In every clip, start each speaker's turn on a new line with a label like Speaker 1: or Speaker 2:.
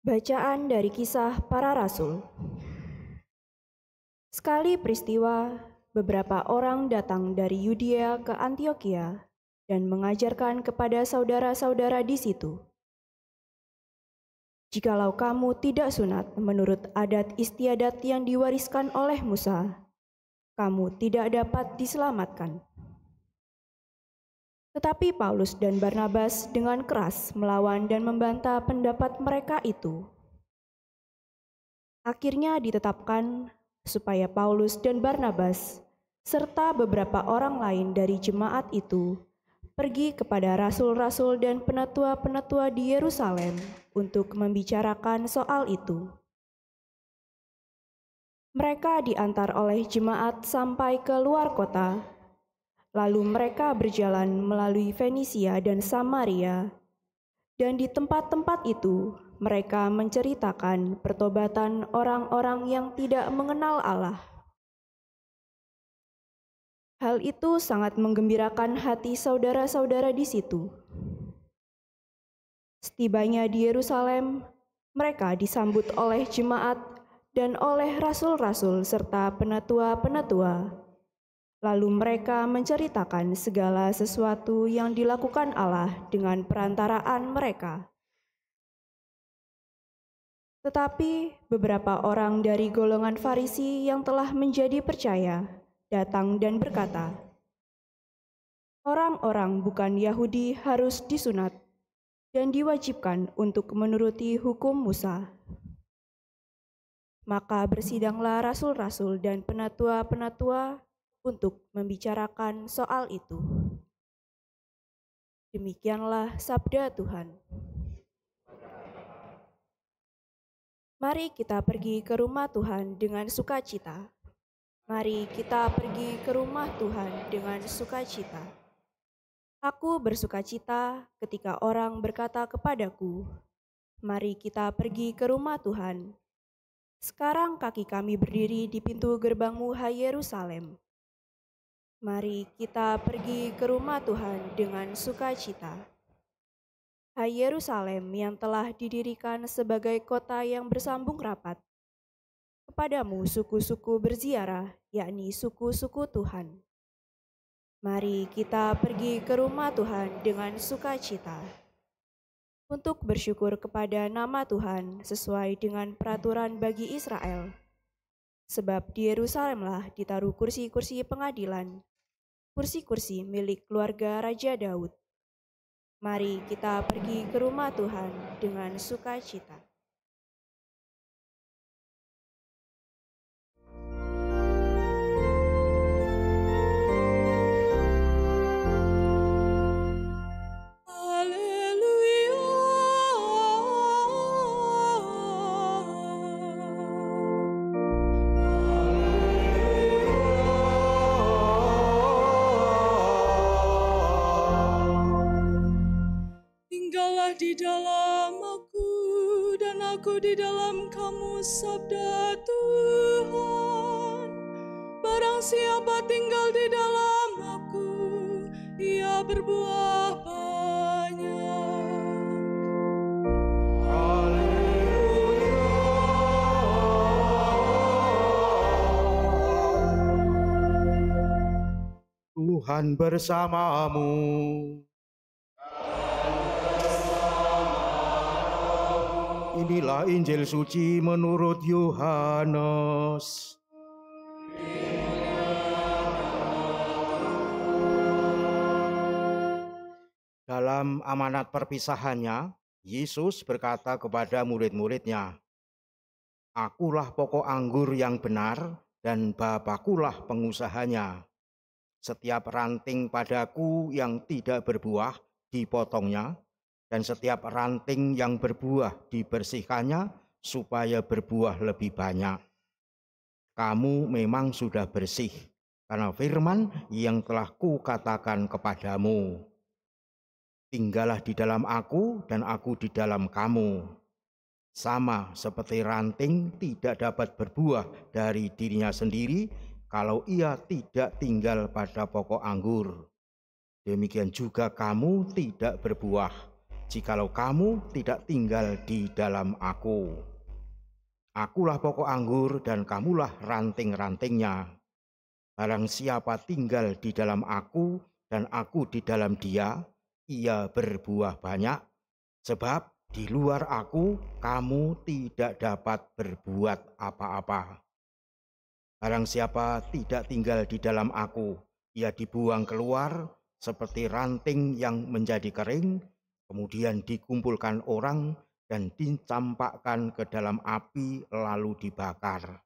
Speaker 1: Bacaan dari Kisah Para Rasul. Sekali peristiwa, beberapa orang datang dari Yudea ke Antiokhia dan mengajarkan kepada saudara-saudara di situ. Jikalau kamu tidak sunat menurut adat istiadat yang diwariskan oleh Musa, kamu tidak dapat diselamatkan. Tetapi Paulus dan Barnabas dengan keras melawan dan membantah pendapat mereka itu. Akhirnya ditetapkan supaya Paulus dan Barnabas serta beberapa orang lain dari jemaat itu pergi kepada rasul-rasul dan penatua-penatua di Yerusalem untuk membicarakan soal itu. Mereka diantar oleh jemaat sampai ke luar kota. Lalu mereka berjalan melalui Fenisia dan Samaria, dan di tempat-tempat itu mereka menceritakan pertobatan orang-orang yang tidak mengenal Allah. Hal itu sangat menggembirakan hati saudara-saudara di situ. Setibanya di Yerusalem, mereka disambut oleh jemaat dan oleh rasul-rasul serta penatua-penatua. Lalu mereka menceritakan segala sesuatu yang dilakukan Allah dengan perantaraan mereka. Tetapi beberapa orang dari golongan Farisi yang telah menjadi percaya datang dan berkata, "Orang-orang bukan Yahudi harus disunat dan diwajibkan untuk menuruti hukum Musa." Maka bersidanglah rasul-rasul dan penatua-penatua untuk membicarakan soal itu. Demikianlah sabda Tuhan. Mari kita pergi ke rumah Tuhan dengan sukacita. Mari kita pergi ke rumah Tuhan dengan sukacita. Aku bersukacita ketika orang berkata kepadaku, "Mari kita pergi ke rumah Tuhan." Sekarang kaki kami berdiri di pintu gerbangmu, hai Yerusalem. Mari kita pergi ke rumah Tuhan dengan sukacita. Hai Yerusalem yang telah didirikan sebagai kota yang bersambung rapat. Kepadamu suku-suku berziarah, yakni suku-suku Tuhan. Mari kita pergi ke rumah Tuhan dengan sukacita. Untuk bersyukur kepada nama Tuhan sesuai dengan peraturan bagi Israel. Sebab di Yerusalemlah ditaruh kursi-kursi pengadilan, kursi-kursi milik keluarga Raja Daud. Mari kita pergi ke rumah Tuhan dengan sukacita.
Speaker 2: Di dalam aku dan aku di dalam kamu, sabda Tuhan. Barang siapa tinggal di dalam aku, ia berbuah banyak.
Speaker 3: Haleluya. Tuhan bersamamu. Inilah Injil suci menurut Yohanes. Dalam amanat perpisahannya, Yesus berkata kepada murid-muridnya, "Akulah pokok anggur yang benar dan Bapakulah pengusahanya. Setiap ranting padaku yang tidak berbuah dipotongnya, dan setiap ranting yang berbuah dibersihkannya supaya berbuah lebih banyak. Kamu memang sudah bersih karena firman yang telah kukatakan kepadamu. Tinggallah di dalam aku dan aku di dalam kamu. Sama seperti ranting tidak dapat berbuah dari dirinya sendiri kalau ia tidak tinggal pada pokok anggur. Demikian juga kamu tidak berbuah jikalau kamu tidak tinggal di dalam aku. Akulah pokok anggur dan kamulah ranting-rantingnya. Barang siapa tinggal di dalam aku dan aku di dalam dia, ia berbuah banyak, sebab di luar aku kamu tidak dapat berbuat apa-apa. Barang siapa tidak tinggal di dalam aku, ia dibuang keluar seperti ranting yang menjadi kering, kemudian dikumpulkan orang dan dicampakkan ke dalam api lalu dibakar.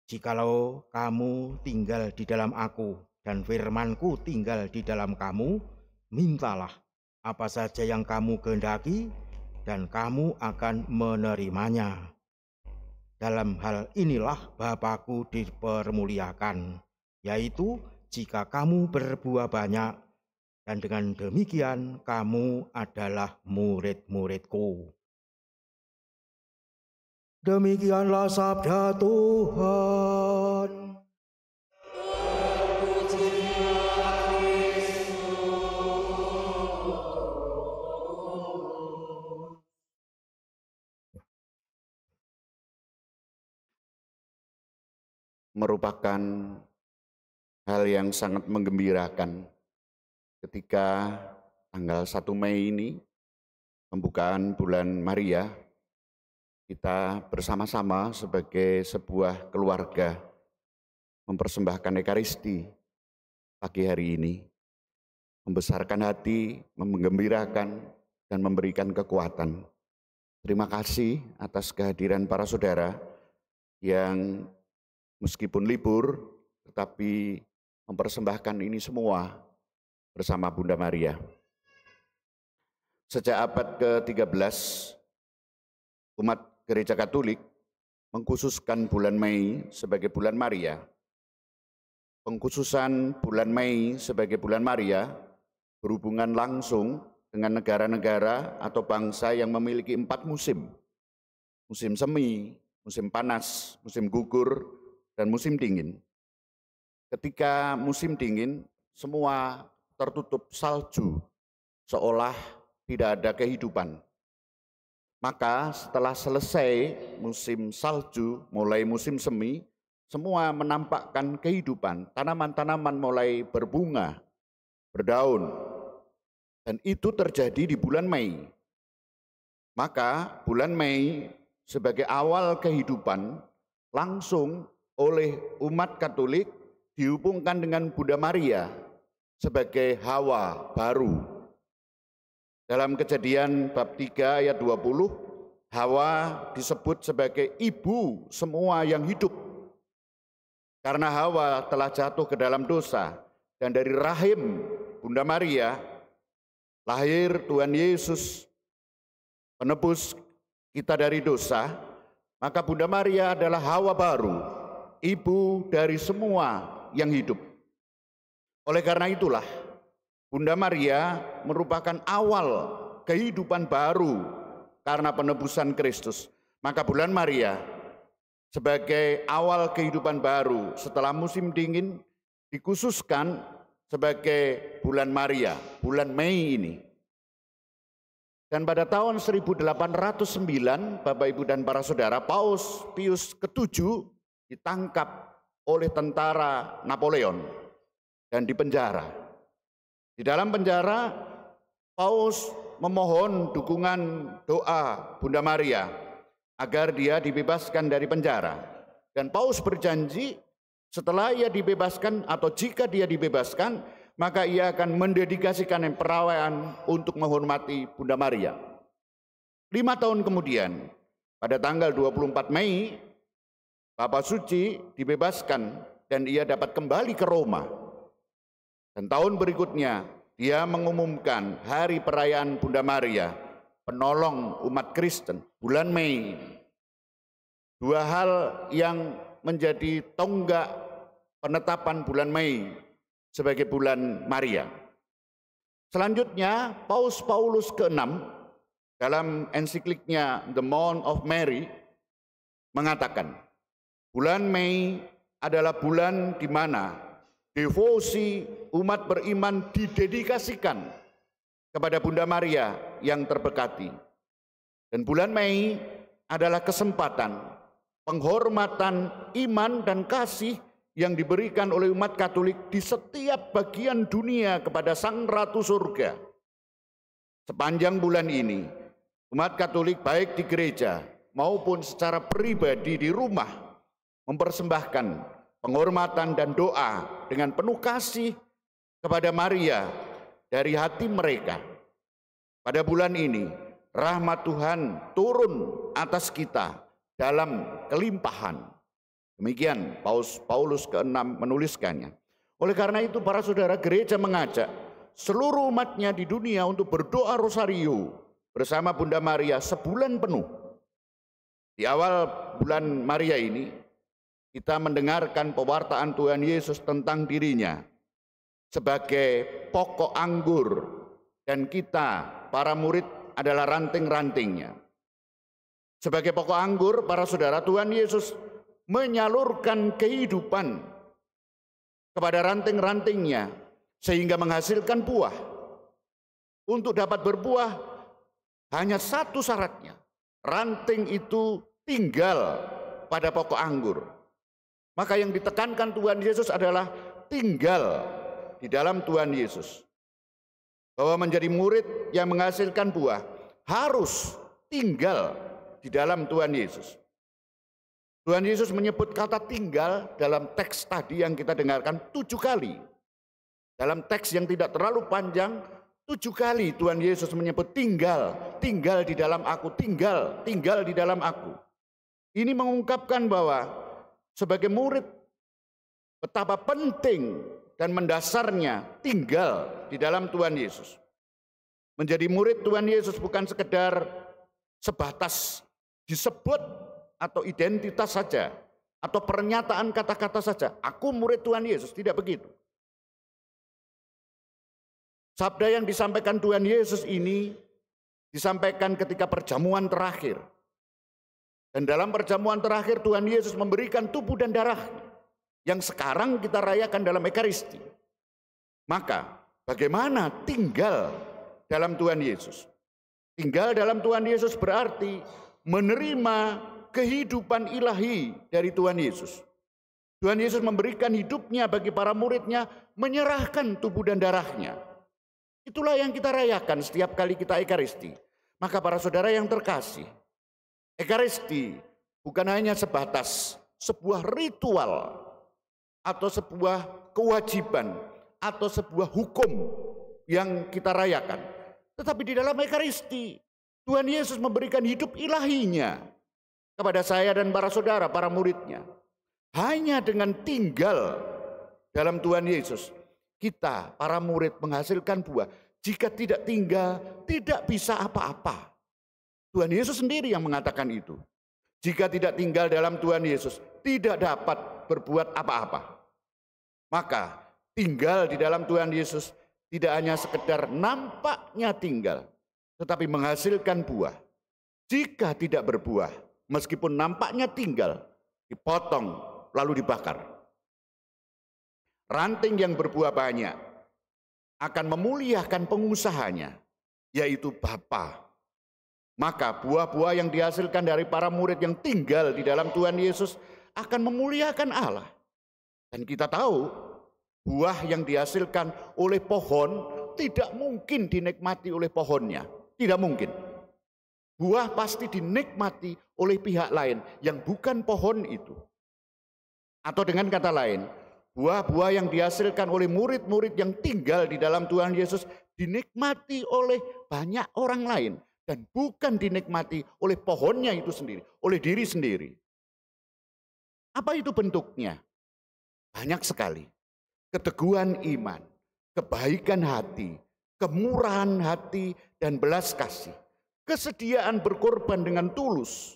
Speaker 3: Jikalau kamu tinggal di dalam aku dan firman-Ku tinggal di dalam kamu, mintalah apa saja yang kamu kehendaki dan kamu akan menerimanya. Dalam hal inilah Bapa-Ku dipermuliakan, yaitu jika kamu berbuah banyak, dan dengan demikian kamu adalah murid-murid-Ku. Demikianlah sabda Tuhan.
Speaker 4: Merupakan hal yang sangat menggembirakan ketika tanggal 1 Mei ini, pembukaan bulan Maria, kita bersama-sama sebagai sebuah keluarga mempersembahkan Ekaristi pagi hari ini, membesarkan hati, menggembirakan, dan memberikan kekuatan. Terima kasih atas kehadiran para saudara yang meskipun libur, tetapi mempersembahkan ini semua bersama Bunda Maria. Sejak abad ke-13, umat Gereja Katolik mengkhususkan bulan Mei sebagai bulan Maria. Pengkhususan bulan Mei sebagai bulan Maria berhubungan langsung dengan negara-negara atau bangsa yang memiliki 4 musim. Musim semi, musim panas, musim gugur, dan musim dingin. Ketika musim dingin, semua tertutup salju, seolah tidak ada kehidupan. Maka setelah selesai musim salju, mulai musim semi, semua menampakkan kehidupan. Tanaman-tanaman mulai berbunga, berdaun. Dan itu terjadi di bulan Mei. Maka bulan Mei sebagai awal kehidupan langsung oleh umat Katolik dihubungkan dengan Bunda Maria sebagai Hawa baru. Dalam Kejadian bab 3 ayat 20, Hawa disebut sebagai ibu semua yang hidup. Karena Hawa telah jatuh ke dalam dosa, dan dari rahim Bunda Maria lahir Tuhan Yesus, penebus kita dari dosa, maka Bunda Maria adalah Hawa baru, ibu dari semua yang hidup. Oleh karena itulah, Bunda Maria merupakan awal kehidupan baru karena penebusan Kristus. Maka bulan Maria sebagai awal kehidupan baru setelah musim dingin dikhususkan sebagai bulan Maria, bulan Mei ini. Dan pada tahun 1809, Bapak Ibu dan para saudara, Paus Pius ke-7 ditangkap oleh tentara Napoleon dan dipenjara. Di dalam penjara, Paus memohon dukungan doa Bunda Maria agar dia dibebaskan dari penjara. Dan Paus berjanji setelah ia dibebaskan atau jika dia dibebaskan, maka ia akan mendedikasikan perayaan untuk menghormati Bunda Maria. 5 tahun kemudian, pada tanggal 24 Mei, Papa Suci dibebaskan dan ia dapat kembali ke Roma. Dan tahun berikutnya, dia mengumumkan hari perayaan Bunda Maria, penolong umat Kristen, bulan Mei. 2 hal yang menjadi tonggak penetapan bulan Mei sebagai bulan Maria. Selanjutnya, Paus Paulus ke-6 dalam ensikliknya The Month of Mary mengatakan, bulan Mei adalah bulan di mana devosi umat beriman didedikasikan kepada Bunda Maria yang terberkati. Dan bulan Mei adalah kesempatan penghormatan iman dan kasih yang diberikan oleh umat Katolik di setiap bagian dunia kepada Sang Ratu Surga. Sepanjang bulan ini, umat Katolik baik di gereja maupun secara pribadi di rumah mempersembahkan penghormatan dan doa dengan penuh kasih kepada Maria dari hati mereka. Pada bulan ini, rahmat Tuhan turun atas kita dalam kelimpahan. Demikian Paulus ke-6 menuliskannya. Oleh karena itu para saudara, gereja mengajak seluruh umatnya di dunia untuk berdoa rosario bersama Bunda Maria sebulan penuh. Di awal bulan Maria ini, kita mendengarkan pewartaan Tuhan Yesus tentang dirinya sebagai pokok anggur, dan kita, para murid, adalah ranting-rantingnya. Sebagai pokok anggur, para saudara, Tuhan Yesus menyalurkan kehidupan kepada ranting-rantingnya sehingga menghasilkan buah. Untuk dapat berbuah, hanya satu syaratnya. Ranting itu tinggal pada pokok anggur. Maka yang ditekankan Tuhan Yesus adalah tinggal di dalam Tuhan Yesus. Bahwa menjadi murid yang menghasilkan buah harus tinggal di dalam Tuhan Yesus. Tuhan Yesus menyebut kata tinggal dalam teks tadi yang kita dengarkan 7 kali. Dalam teks yang tidak terlalu panjang, 7 kali Tuhan Yesus menyebut tinggal, tinggal di dalam aku, tinggal, tinggal di dalam aku. Ini mengungkapkan bahwa sebagai murid betapa penting dan mendasarnya tinggal di dalam Tuhan Yesus. Menjadi murid Tuhan Yesus bukan sekedar sebatas disebut atau identitas saja, atau pernyataan kata-kata saja. Aku murid Tuhan Yesus, tidak begitu. Sabda yang disampaikan Tuhan Yesus ini disampaikan ketika perjamuan terakhir. Dan dalam perjamuan terakhir Tuhan Yesus memberikan tubuh dan darah yang sekarang kita rayakan dalam Ekaristi. Maka bagaimana tinggal dalam Tuhan Yesus? Tinggal dalam Tuhan Yesus berarti menerima kehidupan ilahi dari Tuhan Yesus. Tuhan Yesus memberikan hidupnya bagi para muridnya, menyerahkan tubuh dan darahnya. Itulah yang kita rayakan setiap kali kita Ekaristi. Maka para saudara yang terkasih, Ekaristi bukan hanya sebatas sebuah ritual atau sebuah kewajiban atau sebuah hukum yang kita rayakan. Tetapi di dalam Ekaristi, Tuhan Yesus memberikan hidup ilahinya kepada saya dan para saudara, para muridnya. Hanya dengan tinggal dalam Tuhan Yesus, kita, para murid, menghasilkan buah. Jika tidak tinggal, tidak bisa apa-apa. Tuhan Yesus sendiri yang mengatakan itu. Jika tidak tinggal dalam Tuhan Yesus, tidak dapat berbuat apa-apa. Maka tinggal di dalam Tuhan Yesus tidak hanya sekedar nampaknya tinggal, tetapi menghasilkan buah. Jika tidak berbuah, meskipun nampaknya tinggal, dipotong lalu dibakar. Ranting yang berbuah banyak akan memuliakan pengusahanya, yaitu Bapa. Maka buah-buah yang dihasilkan dari para murid yang tinggal di dalam Tuhan Yesus akan memuliakan Allah. Dan kita tahu buah yang dihasilkan oleh pohon tidak mungkin dinikmati oleh pohonnya. Tidak mungkin. Buah pasti dinikmati oleh pihak lain yang bukan pohon itu. Atau dengan kata lain, buah-buah yang dihasilkan oleh murid-murid yang tinggal di dalam Tuhan Yesus dinikmati oleh banyak orang lain. Dan bukan dinikmati oleh pohonnya itu sendiri, oleh diri sendiri. Apa itu bentuknya? Banyak sekali. Keteguhan iman, kebaikan hati, kemurahan hati, dan belas kasih. Kesediaan berkorban dengan tulus.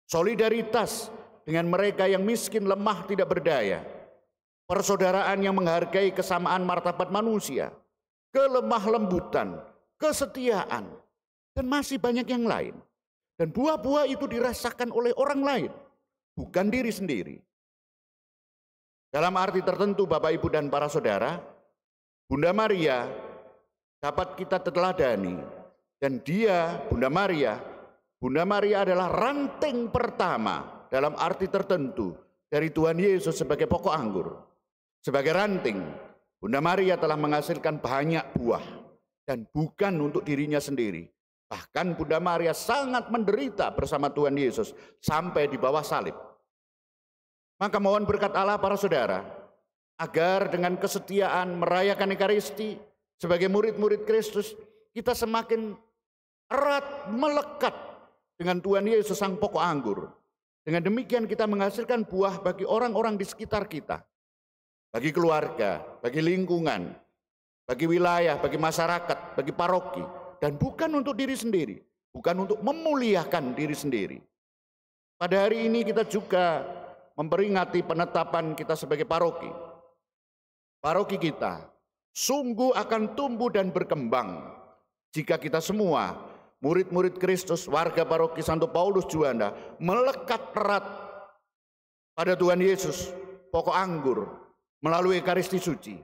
Speaker 4: Solidaritas dengan mereka yang miskin, lemah, tidak berdaya. Persaudaraan yang menghargai kesamaan martabat manusia. Kelemah lembutan, kesetiaan, dan masih banyak yang lain. Dan buah-buah itu dirasakan oleh orang lain, bukan diri sendiri. Dalam arti tertentu Bapak, Ibu, dan para saudara, Bunda Maria dapat kita teladani Dan dia, Bunda Maria adalah ranting pertama dalam arti tertentu dari Tuhan Yesus sebagai pokok anggur. Sebagai ranting, Bunda Maria telah menghasilkan banyak buah dan bukan untuk dirinya sendiri. Bahkan Bunda Maria sangat menderita bersama Tuhan Yesus sampai di bawah salib. Maka mohon berkat Allah para saudara, agar dengan kesetiaan merayakan Ekaristi sebagai murid-murid Kristus, kita semakin erat melekat dengan Tuhan Yesus sang pokok anggur. Dengan demikian kita menghasilkan buah bagi orang-orang di sekitar kita, bagi keluarga, bagi lingkungan, bagi wilayah, bagi masyarakat, bagi paroki, dan bukan untuk diri sendiri, bukan untuk memuliakan diri sendiri. Pada hari ini kita juga memperingati penetapan kita sebagai paroki. Paroki kita sungguh akan tumbuh dan berkembang jika kita semua, murid-murid Kristus, warga paroki Santo Paulus Juanda, melekat erat pada Tuhan Yesus, pokok anggur, melalui Ekaristi Suci.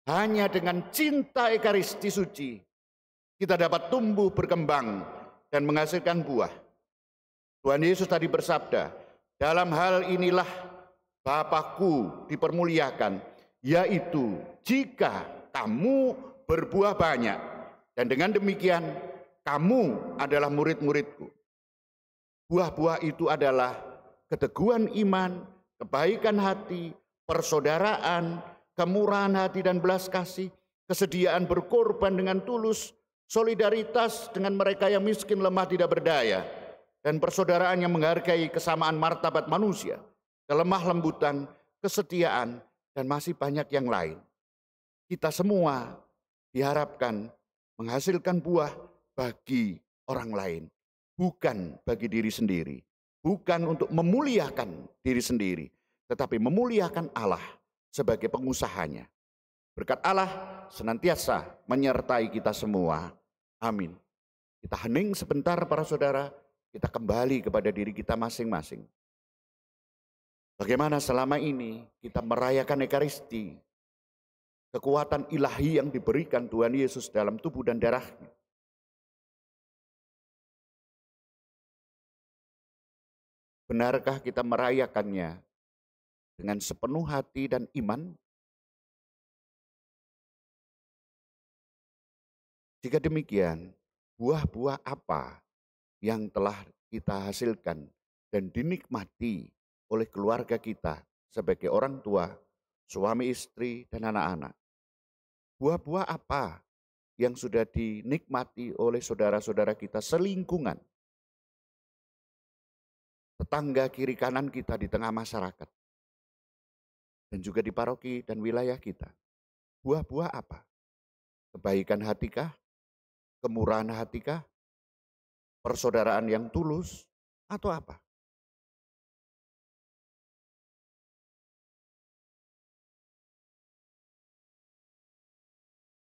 Speaker 4: Hanya dengan cinta Ekaristi Suci, kita dapat tumbuh, berkembang, dan menghasilkan buah. Tuhan Yesus tadi bersabda, dalam hal inilah Bapakku dipermuliakan, yaitu jika kamu berbuah banyak, dan dengan demikian kamu adalah murid-muridku. Buah-buah itu adalah keteguhan iman, kebaikan hati, persaudaraan, kemurahan hati dan belas kasih, kesediaan berkorban dengan tulus, solidaritas dengan mereka yang miskin, lemah, tidak berdaya, dan persaudaraan yang menghargai kesamaan martabat manusia, kelemah lembutan, kesetiaan, dan masih banyak yang lain. Kita semua diharapkan menghasilkan buah bagi orang lain, bukan bagi diri sendiri, bukan untuk memuliakan diri sendiri, tetapi memuliakan Allah sebagai pengusahanya. Berkat Allah senantiasa menyertai kita semua. Amin. Kita hening sebentar para saudara, kita kembali kepada diri kita masing-masing. Bagaimana selama ini kita merayakan Ekaristi, kekuatan ilahi yang diberikan Tuhan Yesus dalam tubuh dan darahnya. Benarkah kita merayakannya dengan sepenuh hati dan iman? Jika demikian, buah-buah apa yang telah kita hasilkan dan dinikmati oleh keluarga kita sebagai orang tua, suami istri, dan anak-anak? Buah-buah apa yang sudah dinikmati oleh saudara-saudara kita selingkungan, tetangga kiri kanan kita di tengah masyarakat, dan juga di paroki dan wilayah kita? Buah-buah apa? Kebaikan hatikah? Kemurahan hatikah? Persaudaraan yang tulus? Atau apa?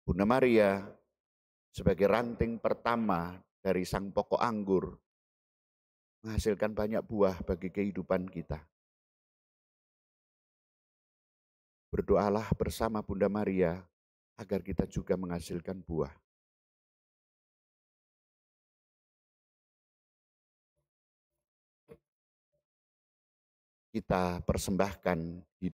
Speaker 4: Bunda Maria sebagai ranting pertama dari sang pokok anggur menghasilkan banyak buah bagi kehidupan kita. Berdoalah bersama Bunda Maria agar kita juga menghasilkan buah. Kita persembahkan hidup